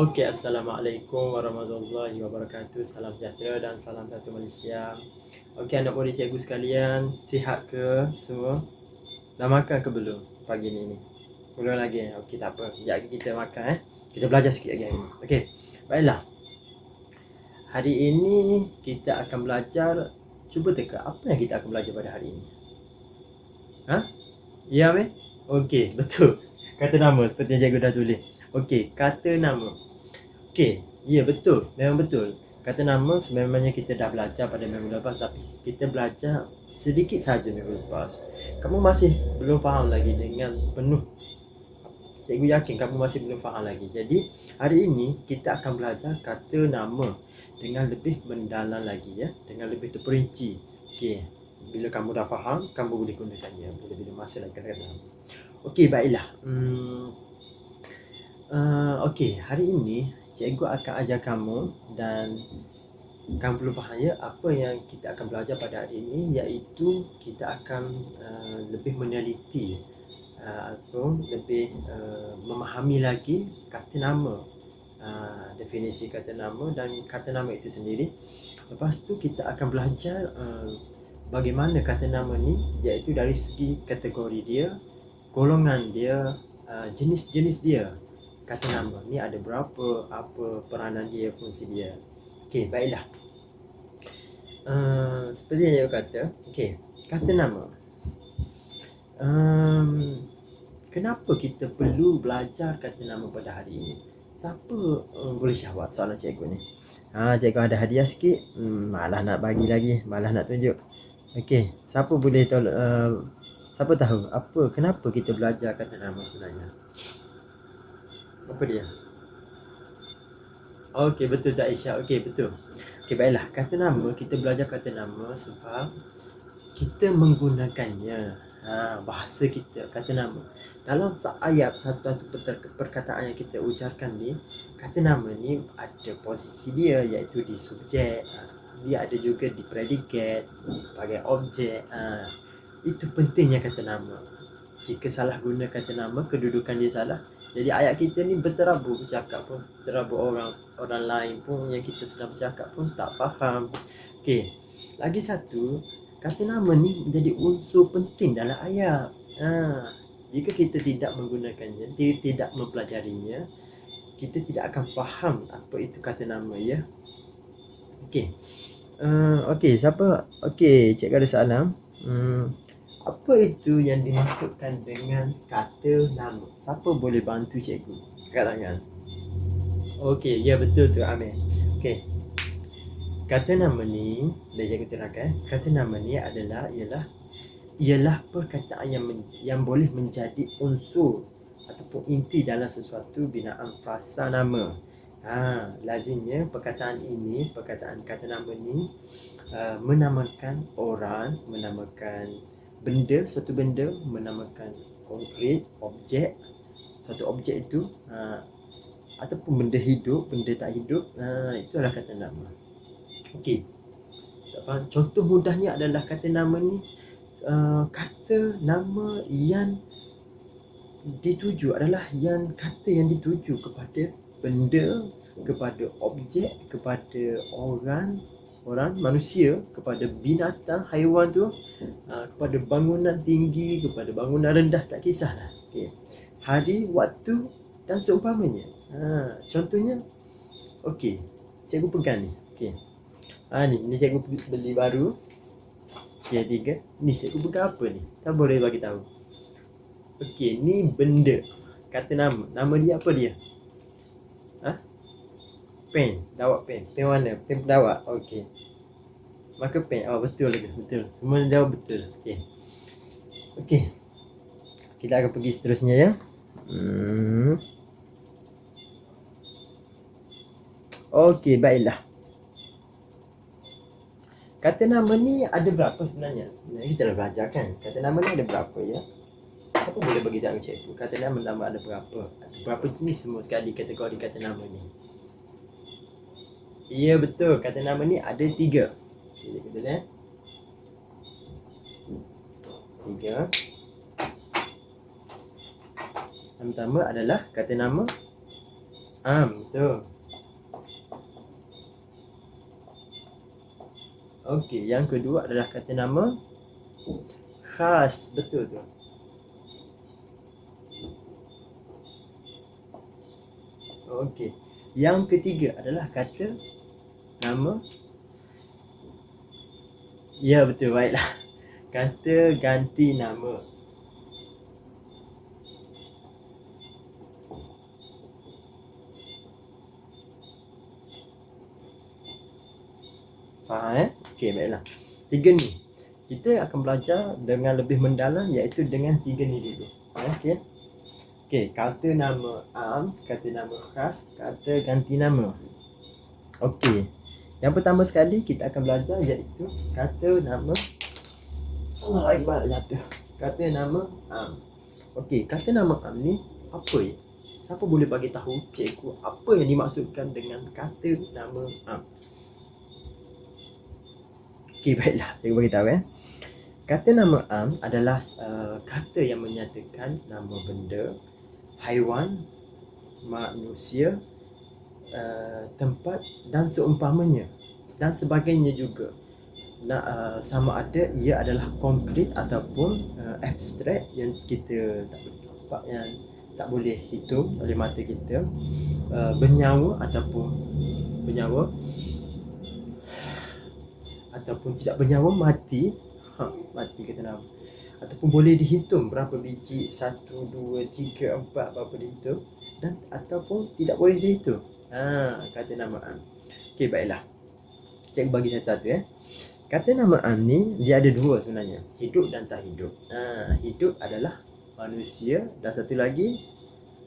Okey, Assalamualaikum warahmatullahi wabarakatuh. Salam sejahtera dan salam satu Malaysia. Okey, anak murid cikgu sekalian, sihat ke semua? Dah makan ke belum pagi ni? Belum lagi. Okey, tak apa. Sekejap lagi kita makan Kita belajar sikit lagi hari ni. Okey. Baiklah. Hari ini kita akan belajar, cuba teka apa yang kita akan belajar pada hari ini. Ya, Amir? Okey, betul. Kata nama seperti yang cikgu dah tulis. Okey, kata nama. Okey, ya betul, memang betul. Kata nama sebenarnya kita dah belajar pada minggu lepas, tapi kita belajar sedikit saja minggu lepas. Kamu masih belum faham lagi dengan penuh. Cikgu yakin kamu masih belum faham lagi. Jadi, hari ini kita akan belajar kata nama dengan lebih mendalam lagi ya, dengan lebih terperinci. Okey, bila kamu dah faham, kamu boleh gunakannya bila-bila masa lagi kata-kata nama. Okey, baiklah. Okey, hari ini cikgu akan ajar kamu dan kamu perlu faham ya, apa yang kita akan belajar pada hari ini, iaitu kita akan lebih meneliti atau lebih memahami lagi kata nama, definisi kata nama dan kata nama itu sendiri. Lepas tu kita akan belajar bagaimana kata nama ni, iaitu dari segi kategori dia, golongan dia, jenis-jenis dia. Kata nama ni ada berapa, apa peranan dia, fungsi dia. Okey, baiklah. Seperti yang saya kata, okey, kata nama. Kenapa kita perlu belajar kata nama pada hari ini? Siapa boleh jawab soalan cikgu ni? Cikgu ada hadiah sikit. Malah nak bagi lagi, malah nak tunjuk. Okey, siapa boleh tolong, siapa tahu kenapa kita belajar kata nama sebenarnya? Apa dia? Okey, betul tak Isya? Okey, betul. Okey, baiklah. Kata nama, kita belajar kata nama sebab kita menggunakannya. Bahasa kita, kata nama. Dalam ayat satu perkataan yang kita ucapkan ni, kata nama ni ada posisi dia, iaitu di subjek. Dia ada juga di predikat, sebagai objek. Itu pentingnya kata nama. Jika salah guna kata nama, kedudukan dia salah, jadi ayat kita ni berterabur bercakap pun, terabur orang lain pun yang kita sedang bercakap pun tak faham. Okey, lagi satu, kata nama ni menjadi unsur penting dalam ayat. Jika kita tidak menggunakannya, tidak mempelajarinya, kita tidak akan faham apa itu kata nama ya. Okey. Siapa? Okey, cikgu ada soalan. Apa itu yang dimaksudkan dengan kata nama? Siapa boleh bantu cikgu? Angkat tangan. Okey, ya betul tu Amir. Okey. Kata nama ni, dah cikgu terangkan, kata nama ni ialah perkataan yang boleh menjadi unsur ataupun inti dalam sesuatu binaan frasa nama. Lazimnya perkataan kata nama ni menamakan orang, menamakan benda, suatu benda, menamakan konkret, objek, suatu objek itu, ataupun benda hidup, benda tak hidup, itu adalah kata nama. Okey, contoh mudahnya adalah kata nama ni, kata nama yang dituju adalah kata yang dituju kepada benda, kepada objek, kepada orang, manusia, kepada binatang, haiwan tu, kepada bangunan tinggi, kepada bangunan rendah, tak kisahlah. Okay. Hari, waktu dan seumpamanya. Contohnya, okey, cikgu pegang ni. Okey. Ni cikgu beli baru. Okey, 3. Ni cikgu pegang apa ni? Siapa boleh bagi tahu? Okey, ni benda. Kata nama. Nama dia apa dia? Pen. Dawat pen. Pen warna. Pen pendawat. Okey. Maka pen. Betul lagi. Betul. Semua jawab betul. Okey. Okey. Kita akan pergi seterusnya ya. Okey, baiklah. Kata nama ni ada berapa sebenarnya? Sebenarnya kita dah belajar kan. Kata nama ni ada berapa ya? Siapa boleh bagi tahu cikgu? Kata nama ada berapa? Ada berapa jenis semua sekali kategori kata nama ni? Ya betul, kata nama ni ada 3. Okey, betul ya? 3. Yang pertama adalah kata nama am, betul. Okey, yang kedua adalah kata nama khas, betul tu. Okey. Yang ketiga adalah kata nama, ya betul, baiklah. Kata ganti nama. Faham Okey, baiklah. Tiga ni kita akan belajar dengan lebih mendalam, iaitu dengan tiga ni dulu. Okey. Okey, kata nama am, kata nama khas, kata ganti nama. Okey. Yang pertama sekali kita akan belajar iaitu kata nama Allah Akbar jatuh. Kata nama am. Okey, kata nama am ni apa ya? Siapa boleh bagi tahu cikgu apa yang dimaksudkan dengan kata nama am? Okey, baiklah, cikgu bagi tahu Kata nama am adalah kata yang menyatakan nama benda, haiwan, manusia, tempat dan seumpamanya dan sebagainya juga. Sama ada ia adalah konkret ataupun abstrak yang kita tak nampak, yang tak boleh hitung oleh mata kita, bernyawa ataupun tidak bernyawa, mati, mati kata nama, ataupun boleh dihitung berapa biji, 1, 2, 3, 4, berapa dihitung, dan ataupun tidak boleh dihitung. Kata nama am. Okey, baiklah, cikgu bagi satu-satu Kata nama am ni dia ada dua sebenarnya, hidup dan tak hidup. Hidup adalah manusia, dan satu lagi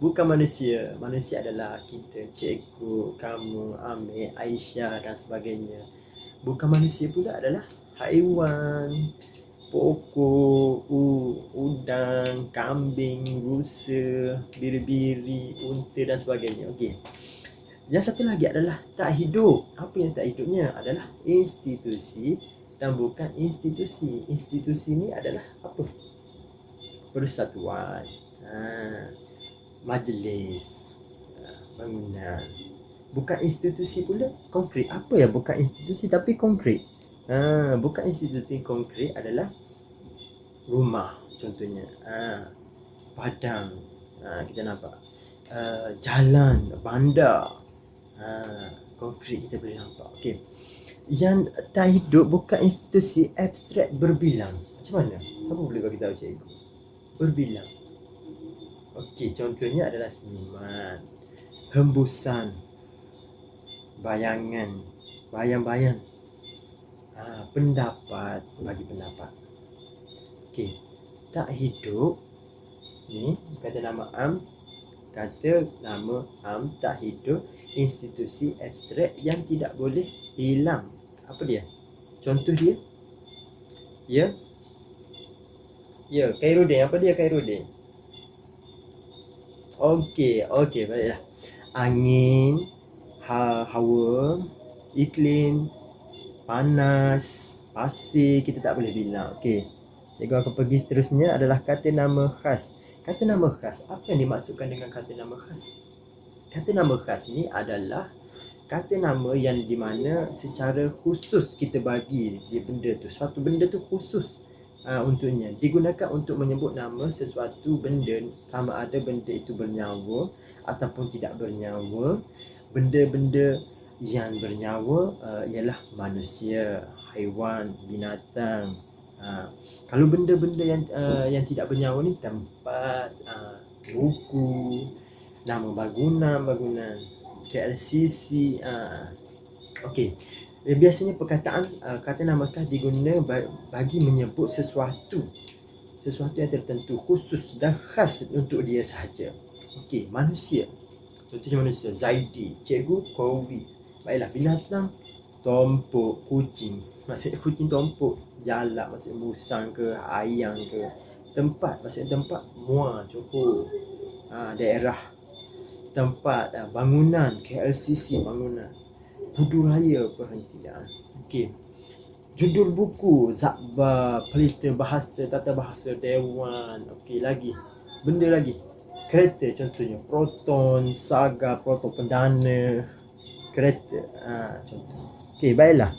bukan manusia. Manusia adalah kita, cikgu, kamu, Amir, Aisyah dan sebagainya. Bukan manusia pula adalah haiwan, pokok, udang, kambing, rusa, biri-biri, unta dan sebagainya. Okey. Yang satu lagi adalah tak hidup. Apa yang tak hidupnya adalah institusi dan bukan institusi. Institusi ni adalah apa? Persatuan, majlis, bangunan. Bukan institusi pula konkret. Apa yang bukan institusi tapi konkret? Bukan institusi konkret adalah rumah contohnya, padang, kita nampak, jalan, bandar, konkret kita boleh nampak. Okey. Yang tak hidup bukan institusi, abstrak, berbilang. Macam mana? Siapa boleh bagi tahu cikgu? Berbilang. Okey, contohnya adalah seniman, hembusan, bayangan, bayang-bayang, pendapat, bagi pendapat. Okey, tak hidup ni kata nama am, tak hidup, institusi abstrak yang tidak boleh hilang. Apa dia? Contoh dia? Ya, Khairuddin. Apa dia Khairuddin? Okey, baiklah. Angin, hawa, iklim, panas, pasir, kita tak boleh bilang. Okey. Cikgu akan pergi seterusnya adalah kata nama khas. Kata nama khas, apa yang dimaksudkan dengan kata nama khas? Kata nama khas ni adalah kata nama yang di mana secara khusus kita bagi dia benda tu. Suatu benda tu khusus untuknya. Digunakan untuk menyebut nama sesuatu benda, sama ada benda itu bernyawa ataupun tidak bernyawa. Benda-benda yang bernyawa ialah manusia, haiwan, binatang. Kalau benda-benda yang tidak bernyawa ni tempat, buku, nama bangunan, KLCC. Okey. Biasanya perkataan kata nama khas diguna bagi menyebut sesuatu yang tertentu, khusus dan khas untuk dia sahaja. Okey, manusia. Contohnya manusia, Zaidi, cikgu, Kowi. Baiklah, binatang, tompok, kucing. Maksudnya kucing tompok, jalak, maksudnya musang ke, ayam ke. Tempat, maksudnya tempat, muar, Johor. Daerah, tempat, bangunan, KLCC, bangunan. Buduraya, perhentian. Okey. Judul buku, Zakbar, pelita bahasa, tata bahasa, dewan. Okey, lagi. Benda lagi. Kereta contohnya Proton, Saga, Proton Perdana, kereta. Contoh. Okey, baiklah.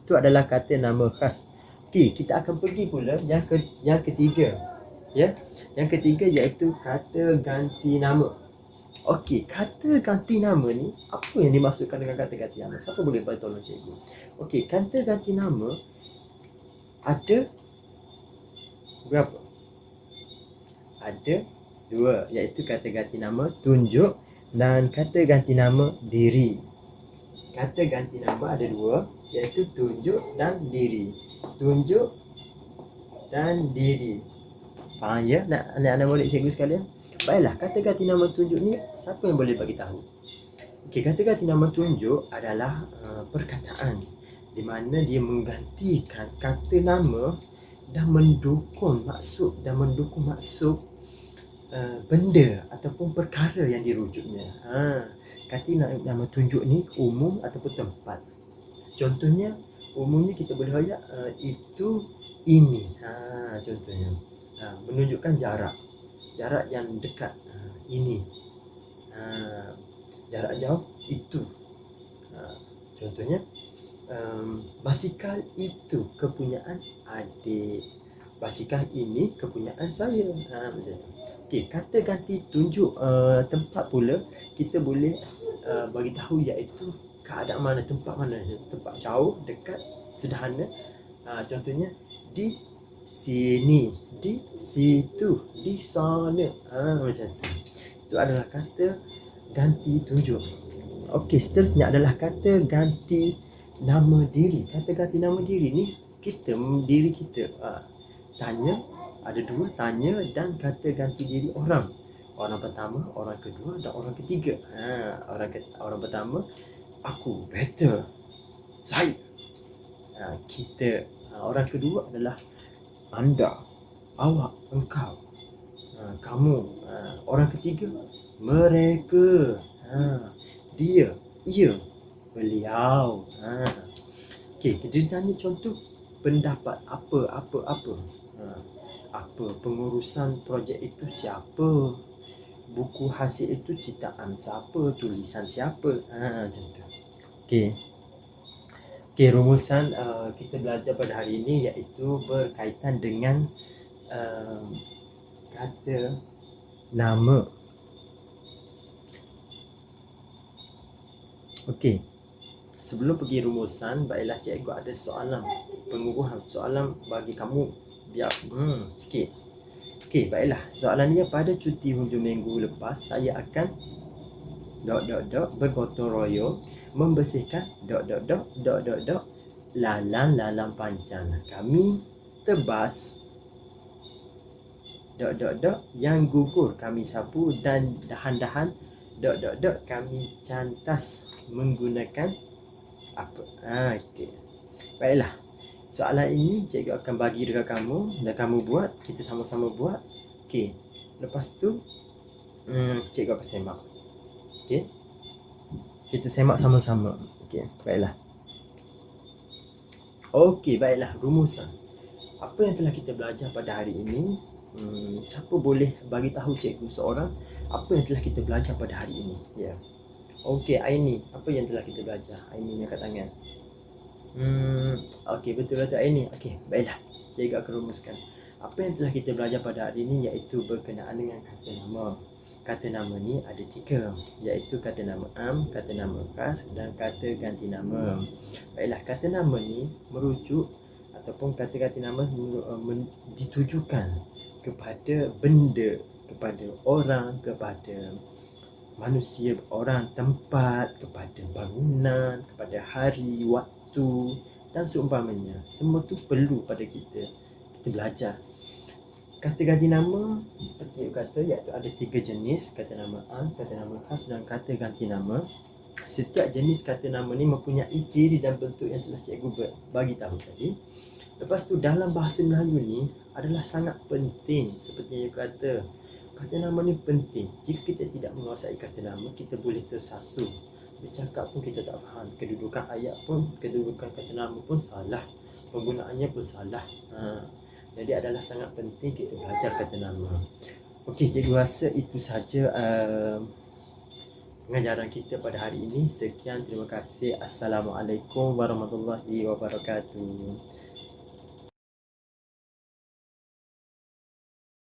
Itu adalah kata nama khas. Okey, kita akan pergi pula yang ketiga. Ya. Yang ketiga iaitu kata ganti nama. Okey, kata ganti nama ni apa yang dimaksudkan dengan kata ganti nama? Siapa boleh bantu tolong cikgu? Okey, kata ganti nama ada berapa? Ada dua, iaitu kata ganti nama tunjuk dan kata ganti nama diri. Kata ganti nama ada dua, iaitu tunjuk dan diri. Tunjuk dan diri. Faham ya? Nak boleh cikgu sekalian? Baiklah, kata ganti nama tunjuk ni siapa yang boleh bagi tahu? Okey, kata ganti nama tunjuk adalah perkataan di mana dia menggantikan kata nama dan mendukung maksud benda ataupun perkara yang dirujuknya. Kata nama tunjuk ni umum ataupun tempat. Contohnya umumnya kita boleh ayat itu, ini. Contohnya menunjukkan jarak yang dekat, ini. Jarak jauh, itu. Contohnya basikal itu kepunyaan adik, basikal ini kepunyaan saya. Macam tu. Okey, kata ganti tunjuk tempat pula kita boleh bagi tahu iaitu keadaan mana, tempat mana, tempat jauh, dekat, sederhana. Contohnya di sini, di situ, di sana. Macam tu. Itu adalah kata ganti tunjuk. Okey, seterusnya adalah kata ganti nama diri. Kata ganti nama diri ni diri kita. Tanya, ada dua, tanya dan kata ganti diri orang. Orang pertama, orang kedua dan orang ketiga. Orang pertama, aku, better, saya, kita. Orang kedua adalah anda, awak, engkau, kamu. Orang ketiga, mereka, dia, ia, beliau. Okey, kita tanya contoh pendapat apa. Apa pengurusan projek itu siapa, buku hasil itu ciptaan siapa, tulisan siapa. Macam tu. Okey, rumusan kita belajar pada hari ini iaitu berkaitan dengan kata nama. Okey, sebelum pergi rumusan, baiklah cikgu ada soalan pengukuhan, soalan bagi kamu biar sikit. Okey, baiklah. Soalan dia, pada cuti hujung minggu lepas saya akan bergotong royong membersihkan lalang panjang. Kami tebas yang gugur kami sapu dan dahan-dahan kami cantas menggunakan apa. Okey. Baiklah. Soalan ini cikgu akan bagi dekat kamu dan kamu buat, kita sama-sama buat. Okey. Lepas tu cikgu akan semak. Okey. Kita semak sama-sama. Okey, baiklah. Okey, baiklah, rumusan. Apa yang telah kita belajar pada hari ini? Siapa boleh bagi tahu cikgu seorang apa yang telah kita belajar pada hari ini? Ya. Okey, Aini, apa yang telah kita belajar? Aini ni angkat tangan. Okey, betul Aini. Okey, baiklah. Cikgu akan rumuskan. Apa yang telah kita belajar pada hari ini iaitu berkenaan dengan kata nama. Kata nama ni ada tiga, iaitu kata nama am, kata nama khas dan kata ganti nama. Baiklah, kata nama ni merujuk ataupun kata ganti nama ditujukan kepada benda, kepada orang, kepada manusia, orang, tempat, kepada bangunan, kepada hari, waktu dan seumpamanya. Semua tu perlu pada kita belajar. Kata ganti nama seperti yang kata iaitu ada tiga jenis, kata nama am, kata nama khas dan kata ganti nama. Setiap jenis kata nama ni mempunyai ciri dan bentuk yang telah cikgu bagi tahu tadi. Lepas tu dalam bahasa Melayu ni adalah sangat penting, seperti yang kata nama ni penting. Jika kita tidak menguasai kata nama, kita boleh tersasul. Bercakap pun kita tak faham, kedudukan ayat pun, kedudukan kata nama pun salah, penggunaannya pun salah. Jadi adalah sangat penting kita belajar kata nama. Okey, cikgu rasa itu saja pengajaran kita pada hari ini. Sekian, terima kasih. Assalamualaikum warahmatullahi wabarakatuh.